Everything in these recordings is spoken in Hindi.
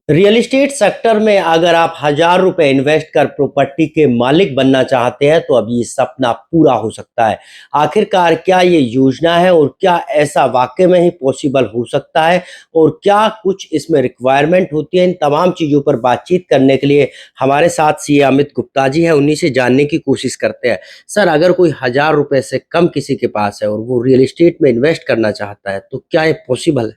रियल एस्टेट सेक्टर में अगर आप हजार रुपए इन्वेस्ट कर प्रॉपर्टी के मालिक बनना चाहते हैं तो अब ये सपना पूरा हो सकता है। आखिरकार क्या ये योजना है और क्या ऐसा वाकई में ही पॉसिबल हो सकता है और क्या कुछ इसमें रिक्वायरमेंट होती है, इन तमाम चीज़ों पर बातचीत करने के लिए हमारे साथ सीए अमित गुप्ता जी हैं। उन्हीं से जानने की कोशिश करते हैं। सर, अगर कोई हजार रुपए से कम किसी के पास है और वो रियल एस्टेट में इन्वेस्ट करना चाहता है तो क्या ये पॉसिबल है?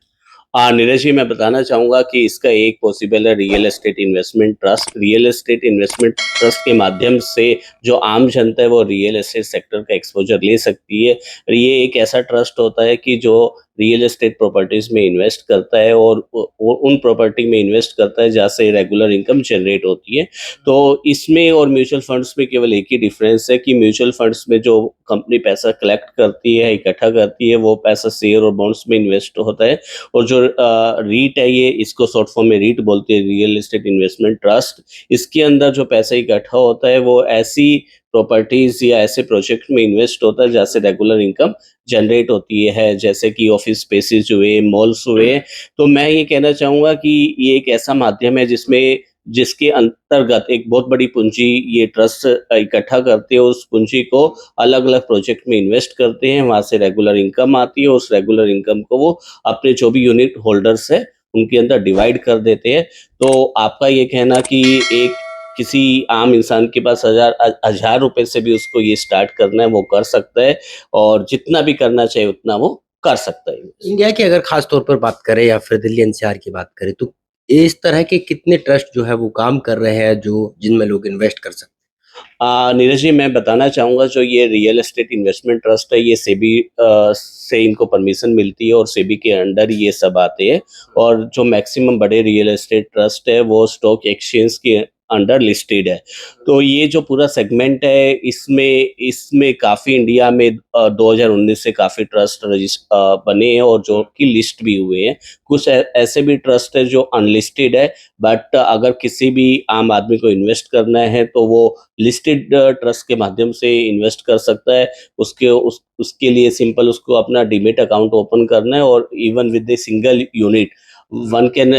हाँ, नीरज जी, मैं बताना चाहूँगा कि इसका एक पॉसिबल है real estate investment trust. Real estate investment trust के माध्यम से जो आम जनता है वो रियल एस्टेट सेक्टर का एक्सपोज़र ले सकती है। ये एक ऐसा ट्रस्ट होता है कि जो रियल एस्टेट प्रॉपर्टीज़ में इन्वेस्ट करता है और वो उन प्रॉपर्टी में इन्वेस्ट करता है जहाँ से रेगुलर इनकम जनरेट होती है। तो इसमें और म्यूचुअल फंड्स में केवल एक ही डिफ़रेंस है कि म्यूचुअल फंड्स में जो कंपनी पैसा कलेक्ट करती है, इकट्ठा करती है, वो पैसा शेयर और बॉन्ड्स में इन्वेस्ट होता है। और जो रीट है, ये इसको शॉर्ट फॉर्म में रीट बोलते हैं, रियल एस्टेट इन्वेस्टमेंट ट्रस्ट। इसके अंदर जो पैसा इकट्ठा होता है वो ऐसी प्रॉपर्टीज या ऐसे प्रोजेक्ट में इन्वेस्ट होता है जहाँ से रेगुलर इनकम जनरेट होती है, जैसे कि ऑफिस स्पेसेस हुए, मॉल्स हुए। तो मैं ये कहना चाहूँगा कि ये एक ऐसा माध्यम है जिसके अंतर्गत एक बहुत बड़ी पूंजी ये ट्रस्ट इकट्ठा करते हैं, उस पूंजी को अलग-अलग प्रोजेक्ट में इन्वेस्ट करते हैं, वहाँ से रेगुलर इनकम आती है, उस रेगुलर इनकम को वो अपने जो भी यूनिट होल्डर्स है उनके अंदर डिवाइड कर देते हैं। तो आपका ये कहना कि एक किसी आम इंसान के पास हज़ार रुपए से भी उसको ये स्टार्ट करना है, वो कर सकता है और जितना भी करना चाहिए उतना वो कर सकता है। इंडिया की अगर खास तौर पर बात करें या फिर दिल्ली एनसीआर की बात करें तो इस तरह के कितने ट्रस्ट जो है वो काम कर रहे हैं जो जिनमें लोग इन्वेस्ट कर सकते नीरज जी, मैं बताना चाहूँगा जो ये रियल एस्टेट इन्वेस्टमेंट ट्रस्ट है, ये सेबी से इनको परमिशन मिलती है और सेबी के अंडर ये सब आते हैं। और जो मैक्सिमम बड़े रियल एस्टेट ट्रस्ट है वो स्टॉक एक्सचेंज के अंडर लिस्टेड है। तो ये जो पूरा सेगमेंट है इसमें इसमें काफ़ी इंडिया में 2019 से काफ़ी ट्रस्ट बने हैं और जो कि लिस्ट भी हुए हैं। कुछ ऐसे भी ट्रस्ट है जो अनलिस्टेड है, बट अगर किसी भी आम आदमी को इन्वेस्ट करना है तो वो लिस्टेड ट्रस्ट के माध्यम से इन्वेस्ट कर सकता है। उसके लिए सिंपल उसको अपना डीमैट अकाउंट ओपन करना है और even with a single unit one can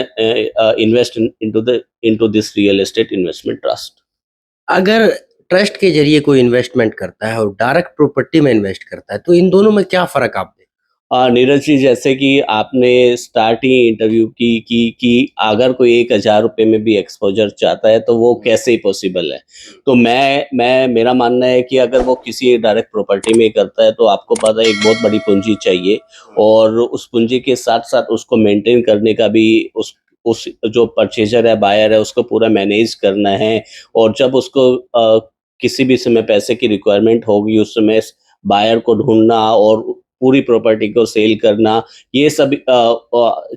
invest into this real estate investment trust. हैं। अगर ट्रस्ट के जरिए कोई इन्वेस्टमेंट करता है और डायरेक्ट प्रॉपर्टी में इन्वेस्ट करता है तो इन दोनों में क्या फ़र्क आप देखते नीरज जी, जैसे कि आपने स्टार्ट ही इंटरव्यू की कि अगर कोई 1,000 रुपए में भी एक्सपोज़र चाहता है तो वो कैसे पॉसिबल है? तो मैं मेरा मानना है कि अगर वो किसी डायरेक्ट प्रॉपर्टी में करता है तो आपको पता है एक बहुत बड़ी पूँजी चाहिए और उस पूँजी के साथ-साथ उसको मेंटेन करने का भी उस जो परचेज़र है, बायर है, उसको पूरा मैनेज करना है। और जब उसको किसी भी समय पैसे की रिक्वायरमेंट होगी, उस समय बायर को ढूँढना और पूरी प्रॉपर्टी को सेल करना, ये सब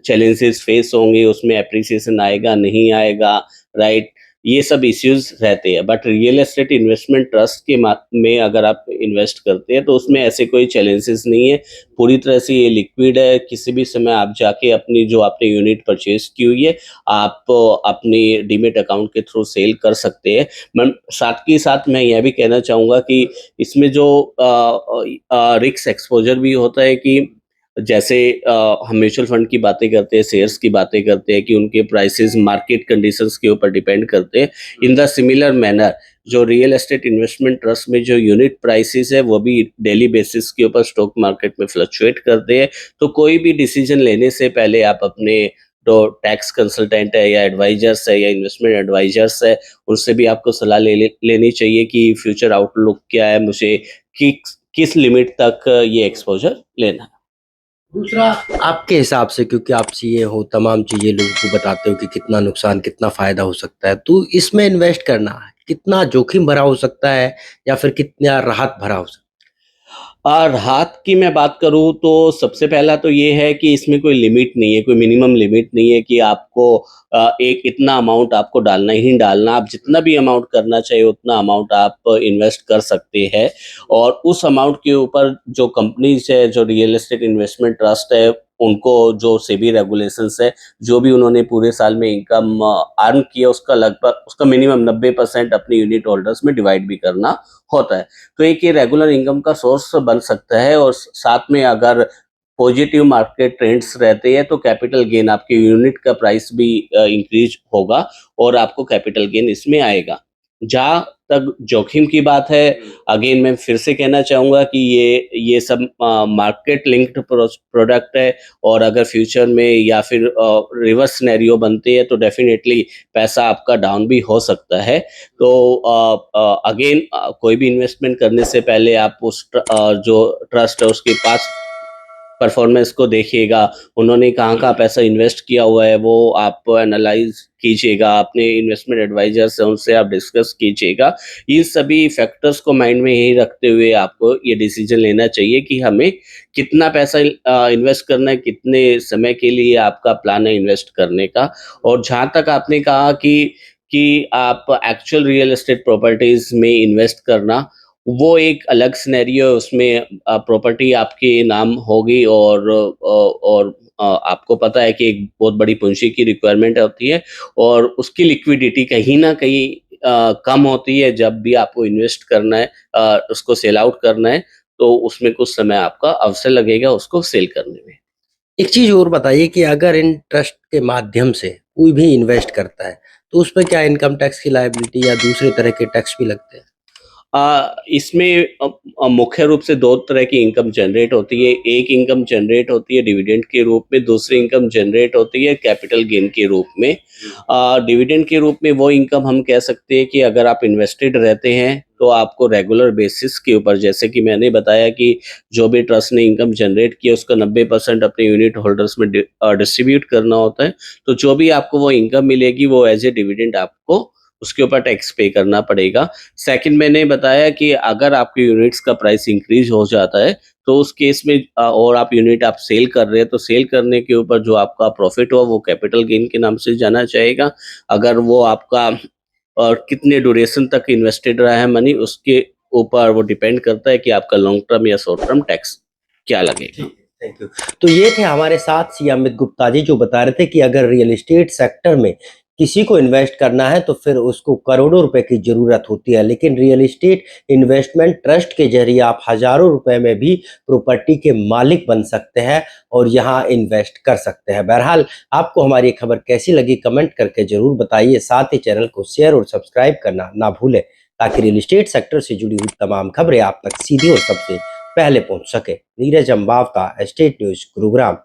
चैलेंजेस फेस होंगे, उसमें एप्रिसिएशन आएगा, नहीं आएगा, राइट? ये सब इश्यूज़ रहते हैं, but real estate investment trust के में अगर आप इन्वेस्ट करते हैं, तो उसमें ऐसे कोई चैलेंजेस नहीं है। पूरी तरह से ये लिक्विड है, किसी भी समय आप जाके अपनी जो आपने यूनिट परचेज़ की हुई है, आप अपनी डीमैट अकाउंट के थ्रू सेल कर सकते हैं। मैं साथ के साथ मैं यह भी कहना चाहूँगा कि इसमें जो रिस्क एक्सपोज़र भी होता है कि जैसे हम म्यूचुअल फंड की बातें करते हैं, शेयर्स की बातें करते हैं कि उनके प्राइसेस मार्केट कंडीशंस के ऊपर डिपेंड करते हैं। इन द सिमिलर मैनर जो रियल एस्टेट इन्वेस्टमेंट ट्रस्ट में जो यूनिट प्राइसेस है वो भी डेली बेसिस के ऊपर स्टॉक मार्केट में फ्लक्चुएट करते हैं। तो कोई भी डिसीजन लेने से पहले आप अपने जो टैक्स कंसल्टेंट है या एडवाइजर्स है या इन्वेस्टमेंट एडवाइजर्स है, उनसे भी आपको सलाह लेनी चाहिए कि फ्यूचर आउटलुक क्या है, मुझे किस लिमिट तक ये एक्सपोज़र लेना है। हैं? दूसरा, आपके हिसाब से क्योंकि आप सीए हो, तमाम चीज़ें लोगों को बताते हो कि कितना नुकसान, कितना फ़ायदा हो सकता है, तो इसमें इन्वेस्ट करना कितना जोखिम भरा हो सकता है या फिर कितना राहत भरा हो सकता राहत की मैं बात करूँ तो सबसे पहला तो ये है कि इसमें कोई लिमिट नहीं है, कोई मिनिमम लिमिट नहीं है कि आपको एक इतना अमाउंट आपको डालना ही डालना, आप जितना भी अमाउंट करना चाहिए उतना अमाउंट आप इन्वेस्ट कर सकते हैं। और उस अमाउंट के ऊपर जो कंपनीज़ है, जो रियल एस्टेट इन्वेस्टमेंट ट्रस्ट है, उनको जो सेबी रेगुलेशंस है, जो भी उन्होंने पूरे साल में इनकम अर्न किया उसका लगभग उसका मिनिमम 90% अपने यूनिट होल्डर्स में डिवाइड भी करना होता है। तो एक ये रेगुलर इनकम का सोर्स बन सकता है और साथ में अगर पॉजिटिव मार्केट ट्रेंड्स रहते हैं तो कैपिटल गेन आपके यूनिट का प्राइस भी इंक्रीज होगा और आपको कैपिटल गेन इसमें आएगा। जहाँ तक जोखिम की बात है, अगेन मैं फिर से कहना चाहूँगा कि ये सब मार्केट लिंक्ड प्रोडक्ट है और अगर फ्यूचर में या फिर रिवर्स सिनेरियो बनते हैं तो डेफिनेटली पैसा आपका डाउन भी हो सकता है। तो अगेन कोई भी इन्वेस्टमेंट करने से पहले आप जो ट्रस्ट है उसके पास परफॉर्मेंस को देखिएगा, उन्होंने कहाँ-कहाँ पैसा इन्वेस्ट किया हुआ है वो आप एनालाइज़ कीजिएगा, अपने इन्वेस्टमेंट एडवाइज़र से उनसे आप डिस्कस कीजिएगा। इन सभी फैक्टर्स को माइंड में यही रखते हुए आपको ये डिसीज़न लेना चाहिए कि हमें कितना पैसा इन्वेस्ट करना है, कितने समय के लिए आपका प्लान है इन्वेस्ट करने का। और जहाँ तक आपने कहा कि आप एक्चुअल रियल एस्टेट प्रॉपर्टीज़ में इन्वेस्ट करना, वो एक अलग सिनेरियो है, उसमें प्रॉपर्टी आपके नाम होगी और आपको पता है कि एक बहुत बड़ी पूँजी की रिक्वायरमेंट होती है और उसकी लिक्विडिटी कहीं न कहीं कम होती है जब भी आपको इन्वेस्ट करना है, उसको सेल आउट करना है, तो उसमें कुछ समय आपका अवसर लगेगा उसको सेल करने में। एक चीज़ और बताइए कि अगर इन ट्रस्ट के माध्यम से कोई भी इन्वेस्ट करता है, तो उसपे क्या इनकम टैक्स की लायबिलिटी या दूसरे तरह के टैक्स भी लगते हैं? इसमें मुख्य रूप से 2 तरह की इनकम जनरेट होती है। एक इनकम जनरेट होती है डिविडेंड के रूप में, दूसरी इनकम जनरेट होती है कैपिटल गेन के रूप में। डिविडेंड के रूप में वो इनकम हम कह सकते हैं कि अगर आप इन्वेस्टेड रहते हैं, तो आपको रेगुलर बेसिस के ऊपर, जैसे कि मैंने बताया कि जो भी ट्रस्ट ने इनकम जनरेट किया उसका 90% अपने यूनिट होल्डर्स में डिस्ट्रीब्यूट करना होता है। तो जो भी आपको वो इनकम मिलेगी वो एज़ ए डिविडेंड आपको उसके ऊपर टैक्स पे करना पड़ेगा। सेकंड मैंने बताया कि अगर आपके यूनिट्स का प्राइस इंक्रीज हो जाता है, तो उस केस में और आप यूनिट आप सेल कर रहे हैं, तो सेल करने के ऊपर जो आपका प्रॉफिट हो वो कैपिटल गेन के नाम से जाना जाएगा। अगर वो आपका कितने ड्यूरेशन तक इन्वेस्टेड रहा है मनी, उसके ऊपर वो डिपेंड करता है कि आपका लॉन्ग टर्म या शॉर्ट टर्म टैक्स क्या लगेगा। Thank you. तो ये थे हमारे साथ सी अमित गुप्ता जी, जो बता रहे थे कि अगर रियल एस्टेट सेक्टर में किसी को इन्वेस्ट करना है तो फिर उसको करोड़ों रुपए की ज़रूरत होती है, लेकिन रियल एस्टेट इन्वेस्टमेंट ट्रस्ट के ज़रिए आप हज़ारों रुपए में भी प्रॉपर्टी के मालिक बन सकते हैं और यहाँ इन्वेस्ट कर सकते हैं। बहरहाल, आपको हमारी ये खबर कैसी लगी कमेंट करके ज़रूर बताइए। साथ ही चैनल को शेयर और सब्सक्राइब करना ना भूलें, ताकि रियल एस्टेट सेक्टर से जुड़ी हुई तमाम खबरें आप तक सीधी और सबसे पहले पहुंच सके। Neeraj Ambawata, estate news, Gurugram.